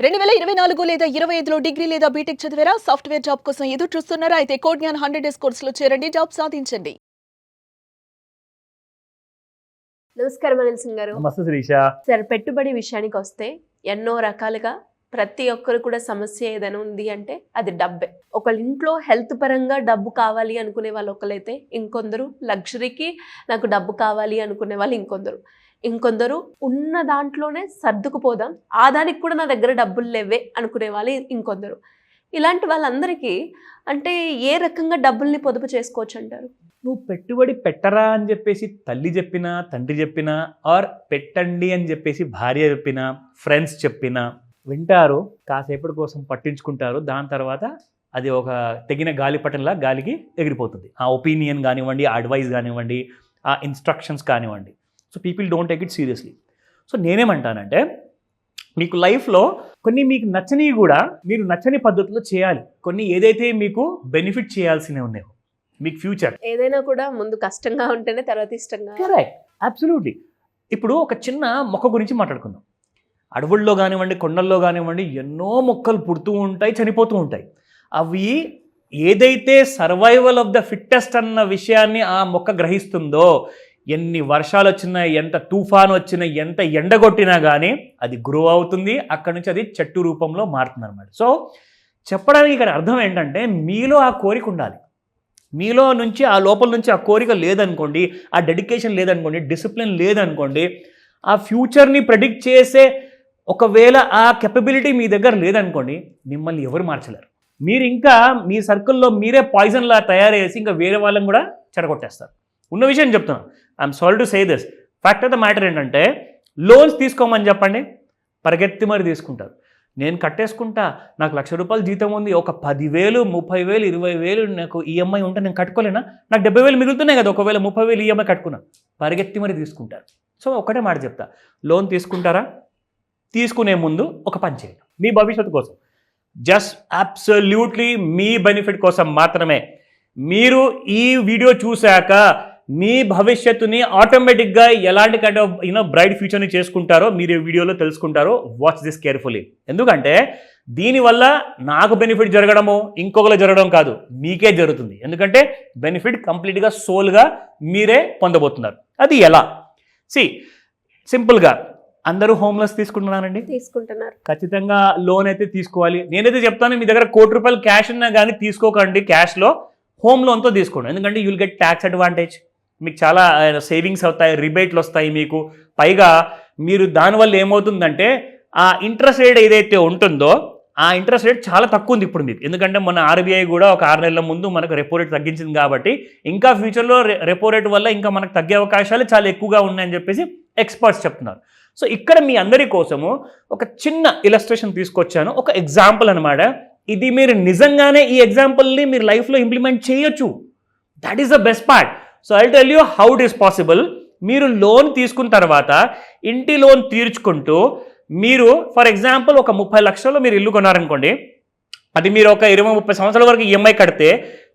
2024 లేదా 25లో డిగ్రీ లేదా బీటెక్ చదివారా? సాఫ్ట్‌వేర్ జాబ్ కోసం ఎదురు చూస్తున్నారా? అయితే కోడ్ జ్ఞాన్ 100 డేస్ కోర్సులో చేరండి, జాబ్ సాధించండి. నమస్కారం అనిల్ సింగ్ గారు. నమస్తే శిరీష. సార్, పెట్టుబడి విషయానికి వస్తే ఎన్నో రకాలుగా ప్రతి ఒక్కరు కూడా సమస్య ఏదైనా ఉంది అంటే అది డబ్బే. ఒకళ్ళ ఇంట్లో హెల్త్ పరంగా డబ్బు కావాలి అనుకునే వాళ్ళు ఒకరైతే, ఇంకొందరు లగ్జరీకి నాకు డబ్బు కావాలి అనుకునే వాళ్ళు ఇంకొందరు ఉన్న దాంట్లోనే సర్దుకుపోదాం, ఆ దానికి కూడా నా దగ్గర డబ్బులు లేవే అనుకునే వాళ్ళు ఇంకొందరు. ఇలాంటి వాళ్ళందరికీ అంటే ఏ రకంగా డబ్బుల్ని పొదుపు చేసుకోవచ్చు అంటారు? నువ్వు పెట్టుబడి పెట్టరా అని చెప్పేసి తల్లి చెప్పినా, తండ్రి చెప్పినా, ఆర్ పెట్టండి అని చెప్పేసి భార్య చెప్పినా, ఫ్రెండ్స్ చెప్పినా వింటారు, కాసేపటి కోసం పట్టించుకుంటారు. దాని తర్వాత అది ఒక తెగిన గాలిపటంలా గాలికి ఎగిరిపోతుంది. ఆ ఒపీనియన్ కానివ్వండి, ఆ అడ్వైస్ కానివ్వండి, ఆ ఇన్స్ట్రక్షన్స్ కానివ్వండి. So people don't take it seriously. So నేనేమంటానంటే, మీకు లైఫ్లో కొన్ని మీకు నచ్చనివి కూడా మీరు నచ్చని పద్ధతిలో చేయాలి. కొన్ని ఏదైతే మీకు బెనిఫిట్ చేయాల్సినవి ఉన్నాయో మీకు ఫ్యూచర్, ఏదైనా కూడా ముందు కష్టంగా ఉంటేనే తర్వాత ఇష్టంగా. Correct, absolutely. ఇప్పుడు ఒక చిన్న మొక్క గురించి మాట్లాడుకుందాం. అడవుల్లో కానివ్వండి, కొండల్లో కానివ్వండి, ఎన్నో మొక్కలు పుడుతూ ఉంటాయి, చనిపోతూ ఉంటాయి. అవి ఏదైతే సర్వైవల్ ఆఫ్ ద ఫిట్టెస్ట్ అన్న విషయాన్ని ఆ మొక్క గ్రహిస్తుందో, ఎన్ని వర్షాలు వచ్చినా, ఎంత తుఫాను వచ్చినా, ఎంత ఎండగొట్టినా కానీ అది గ్రో అవుతుంది. అక్కడి నుంచి అది చెట్టు రూపంలో మారుతుంది అనమాట. సో చెప్పడానికి ఇక్కడ అర్థం ఏంటంటే, మీలో ఆ కోరిక ఉండాలి. మీలో నుంచి ఆ లోపల నుంచి ఆ కోరిక లేదనుకోండి, ఆ డెడికేషన్ లేదనుకోండి, డిసిప్లిన్ లేదనుకోండి, ఆ ఫ్యూచర్ని ప్రెడిక్ట్ చేసే ఒకవేళ ఆ కెపబిలిటీ మీ దగ్గర లేదనుకోండి, మిమ్మల్ని ఎవరు మార్చలేరు. మీరు ఇంకా మీ సర్కిల్లో మీరే పాయిజన్లా తయారేసి ఇంకా వేరే వాళ్ళని కూడా చెడగొట్టేస్తారు. ఉన్న విషయం చెప్తున్నాను. I'm sorry to say this. Fact of the matter ఏంటంటే, లోన్స్ తీసుకోమని చెప్పండి, పరిగెత్తి మరి తీసుకుంటారు. నేను కట్టేసుకుంటా, నాకు ₹1,00,000 జీతం ఉంది, ఒక 10,000, 30,000, 20,000 నాకు ఈఎంఐ ఉంటే నేను కట్టుకోలేనా? నాకు 70,000 మిగులుతున్నాయి కదా, ఒకవేళ 30,000 ఈఎంఐ కట్టుకున్నా. పరిగెత్తి మరి తీసుకుంటారు. సో ఒకటే మాట చెప్తా, లోన్ తీసుకుంటారా? తీసుకునే ముందు ఒక పని చేయండి, మీ భవిష్యత్తు కోసం, జస్ట్ అబ్సల్యూట్లీ మీ బెనిఫిట్ కోసం మాత్రమే. మీరు ఈ వీడియో చూశాక మీ భవిష్యత్తుని ఆటోమేటిక్గా ఎలాంటి కైండ్ ఆఫ్ బ్రైట్ ఫ్యూచర్ని చేసుకుంటారో మీరు ఈ వీడియోలో తెలుసుకుంటారో. Watch this carefully. ఎందుకంటే దీనివల్ల నాకు బెనిఫిట్ జరగడమో ఇంకొకరు జరగడం కాదు, మీకే జరుగుతుంది. ఎందుకంటే బెనిఫిట్ కంప్లీట్గా సోల్గా మీరే పొందబోతున్నారు. అది ఎలా? సింపుల్గా అందరూ హోమ్ లోన్స్ తీసుకుంటున్నారు. ఖచ్చితంగా లోన్ అయితే తీసుకోవాలి. నేనైతే చెప్తాను, మీ దగ్గర ₹1,00,00,000 క్యాష్ ఉన్నా కానీ తీసుకోకండి క్యాష్లో, హోమ్ లోన్తో తీసుకోండి. ఎందుకంటే you will get tax advantage, మీకు చాలా సేవింగ్స్ అవుతాయి, రిబేట్లు వస్తాయి మీకు. పైగా మీరు దానివల్ల ఏమవుతుందంటే, ఆ ఇంట్రెస్ట్ రేట్ ఏదైతే ఉంటుందో ఆ ఇంట్రెస్ట్ రేట్ చాలా తక్కువ ఉంది ఇప్పుడు మీకు. ఎందుకంటే మన ఆర్బీఐ కూడా ఒక 6 నెలల ముందు మనకు రెపో రేట్ తగ్గించింది కాబట్టి, ఇంకా ఫ్యూచర్లో రెపో రేట్ వల్ల ఇంకా మనకు తగ్గే అవకాశాలు చాలా ఎక్కువగా ఉన్నాయని చెప్పేసి ఎక్స్పర్ట్స్ చెప్తున్నారు. సో ఇక్కడ మీ అందరి కోసము ఒక చిన్న ఇలస్ట్రేషన్ తీసుకొచ్చాను, ఒక ఎగ్జాంపుల్ అనమాట. ఇది మీరు నిజంగానే ఈ ఎగ్జాంపుల్ని మీరు లైఫ్లో ఇంప్లిమెంట్ చేయొచ్చు. That is the best part. So I tell you how it is possible. మీరు లోన్ తీసుకున్న తర్వాత ఇంటి లోన్ తీర్చుకుంటూ మీరు ఫర్ ఎగ్జాంపుల్ ఒక 30 లక్షలు మీరు ఇల్లు కొన్నారనుకోండి, అది మీరు ఒక 20-30 సంవత్సరాల వరకు ఈఎంఐ కడితే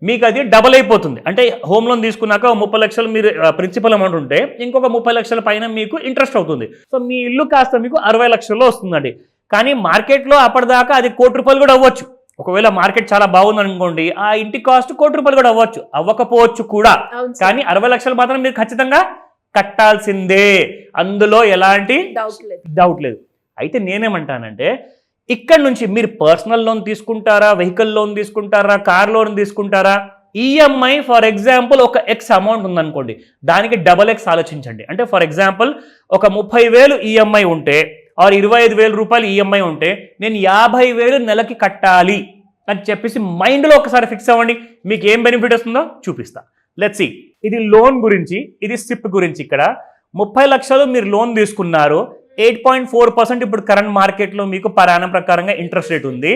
మీకు అది డబల్ అయిపోతుంది. అంటే హోమ్ లోన్ తీసుకున్నాక 30 లక్షలు మీరు ప్రిన్సిపల్ అమౌంట్ ఉంటే ఇంకొక 30 లక్షల పైన మీకు ఇంట్రెస్ట్ అవుతుంది. సో మీ ఇల్లు కాస్త మీకు 60 లక్షల్లో వస్తుందండి. కానీ మార్కెట్లో అప్పటిదాకా అది ₹1,00,00,000 కూడా అవ్వచ్చు. ఒకవేళ మార్కెట్ చాలా బాగుంది అనుకోండి, ఆ ఇంటి కాస్ట్ ₹1,00,00,000 కూడా అవ్వచ్చు, అవ్వకపోవచ్చు కూడా. కానీ 60 లక్షలు మాత్రం మీరు ఖచ్చితంగా కట్టాల్సిందే, అందులో ఎలాంటి డౌట్ లేదు. అయితే నేనేమంటానంటే, ఇక్కడ నుంచి మీరు పర్సనల్ లోన్ తీసుకుంటారా, వెహికల్ లోన్ తీసుకుంటారా, కార్ లోన్ తీసుకుంటారా, ఈఎంఐ ఫర్ ఎగ్జాంపుల్ ఒక X అమౌంట్ ఉందనుకోండి, దానికి X ఆలోచించండి. అంటే ఫర్ ఎగ్జాంపుల్ ఒక 30,000 ఈఎంఐ ఉంటే ఆర్ ₹25,000 ఈఎంఐ ఉంటే నేను 50,000 నెలకి కట్టాలి అని చెప్పేసి మైండ్లో ఒకసారి ఫిక్స్ అవ్వండి. మీకు ఏం బెనిఫిట్ వస్తుందో చూపిస్తా. Let's see. ఇది లోన్ గురించి, ఇది సిప్ గురించి. ఇక్కడ 30 లక్షలు మీరు లోన్ తీసుకున్నారు, 8.4% ఇప్పుడు కరెంట్ మార్కెట్లో మీకు పరాణం ప్రకారంగా ఇంట్రెస్ట్ రేట్ ఉంది.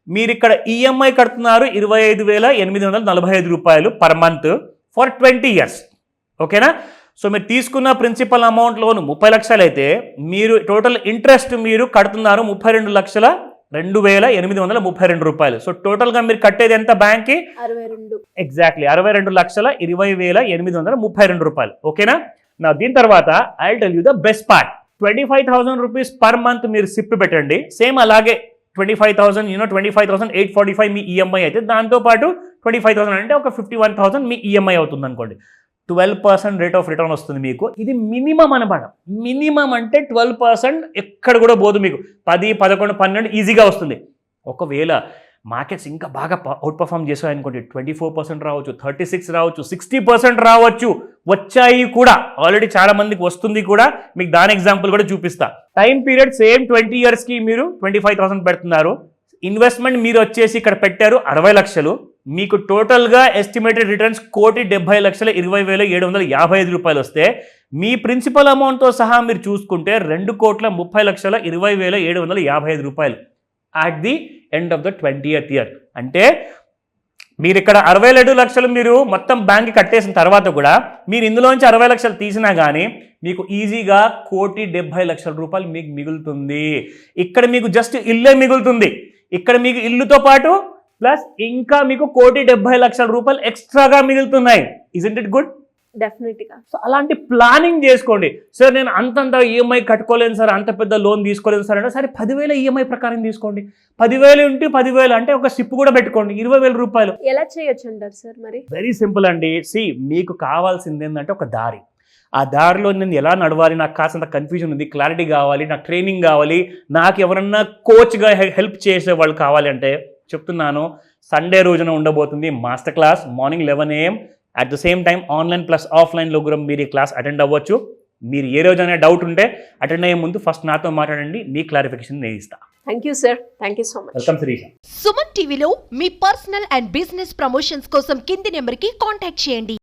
మీరు ఇక్కడ ఈఎంఐ కడుతున్నారు ₹25,845 పర్ మంత్ ఫర్ 20 years. ఓకేనా? సో మీరు తీసుకున్న ప్రిన్సిపల్ అమౌంట్ లోన్ 30 లక్షలు అయితే మీరు టోటల్ ఇంట్రెస్ట్ మీరు కడుతున్నారు ₹32,02,832. సో టోటల్గా మీరు కట్టేది ఎంత బ్యాంక్కి? 62. ఎగ్జాక్ట్లీ ₹62,20,832. ఓకేనా? నా దీని తర్వాత I will tell you the best part. ₹25,000 per month మీరు సిప్ పెట్టండి. సేమ్ అలాగే 25,000 25,845 మీ ఈఎంఐ అయితే దాంతోపాటు 25,000 అంటే ఒక 51,000 మీ ఈఎంఐ అవుతుంది అనుకోండి. 12% రేట్ ఆఫ్ రిటర్న్ వస్తుంది మీకు. ఇది మినిమం అనమాట. మినిమం అంటే 12% ఎక్కడ కూడా పోదు మీకు. 10, 11, 12 ఈజీగా వస్తుంది. ఒకవేళ మార్కెట్స్ ఇంకా బాగా అవుట్ పర్ఫామ్ చేసాయనుకోండి 24% రావచ్చు, 36 రావచ్చు, 60% రావచ్చు. వచ్చాయి కూడా, ఆల్రెడీ చాలా మందికి వస్తుంది కూడా. మీకు దాని ఎగ్జాంపుల్ కూడా చూపిస్తా. టైం పీరియడ్ సేమ్ 20 yearsకి మీరు 25,000 పెడుతున్నారు. ఇన్వెస్ట్మెంట్ మీరు వచ్చేసి ఇక్కడ పెట్టారు 60 లక్షలు. మీకు టోటల్గా ఎస్టిమేటెడ్ రిటర్న్స్ 1,70,20,755 రూపాయలు వస్తే మీ ప్రిన్సిపల్ అమౌంట్తో సహా మీరు చూసుకుంటే 2,30,20,755 రూపాయలు at the end of the 20th year. అంటే మీరు ఇక్కడ 62 లక్షలు మీరు మొత్తం బ్యాంక్కి కట్టేసిన తర్వాత కూడా మీరు ఇందులోంచి 60 లక్షలు తీసినా కానీ మీకు ఈజీగా 1,70,00,000 రూపాయలు మీకు మిగులుతుంది. ఇక్కడ మీకు జస్ట్ ఇల్లే మిగులుతుంది. ఇక్కడ మీకు ఇల్లుతో పాటు ప్లస్ ఇంకా మీకు 1,70,00,000 రూపాయలు ఎక్స్ట్రాగా మిగులుతున్నాయి. Isn't it good? డెఫినెట్గా. సో అలాంటి ప్లానింగ్ చేసుకోండి. సార్ నేను అంతంత ఈఎంఐ కట్టుకోలేను సార్, అంత పెద్ద లోన్ తీసుకోలేదు సార్ అంటే సరే 10,000 ఈఎంఐ ప్రకారం తీసుకోండి. 10,000 ఇంటూ 10,000 అంటే ఒక సిప్ కూడా పెట్టుకోండి, 20,000 రూపాయలు. ఎలా చేయొచ్చు అంటారు సార్ మరి? వెరీ సింపుల్ అండి. మీకు కావాల్సింది ఏంటంటే ఒక దారి. ఆ దారిలో నేను ఎలా నడవాలి, నాకు కాస్తంత కన్ఫ్యూజన్ ఉంది, క్లారిటీ కావాలి, నాకు ట్రైనింగ్ కావాలి, నాకు ఎవరన్నా కోచ్గా హెల్ప్ చేసే వాళ్ళు కావాలి అంటే చెప్తున్నాను, సండే రోజున ఉండబోతుంది master class morning 11 AM. At the same time online plus ఆఫ్లైన్లో కూడా మీరు ఈ క్లాస్ అటెండ్ అవ్వచ్చు. మీరు ఏ రోజైనా డౌట్ ఉంటే అటెండ్ అయ్యే ముందు ఫస్ట్ నాతో మాట్లాడండి, మీ క్లారిఫికేషన్ నేను ఇస్తాను. Thank you sir, thank you so much. Welcome Sirisha. Suman టీవీలో మీ పర్సనల్ అండ్ బిజినెస్ ప్రమోషన్స్ కోసం కింది నెంబర్కి కాంటాక్ట్ చేయండి.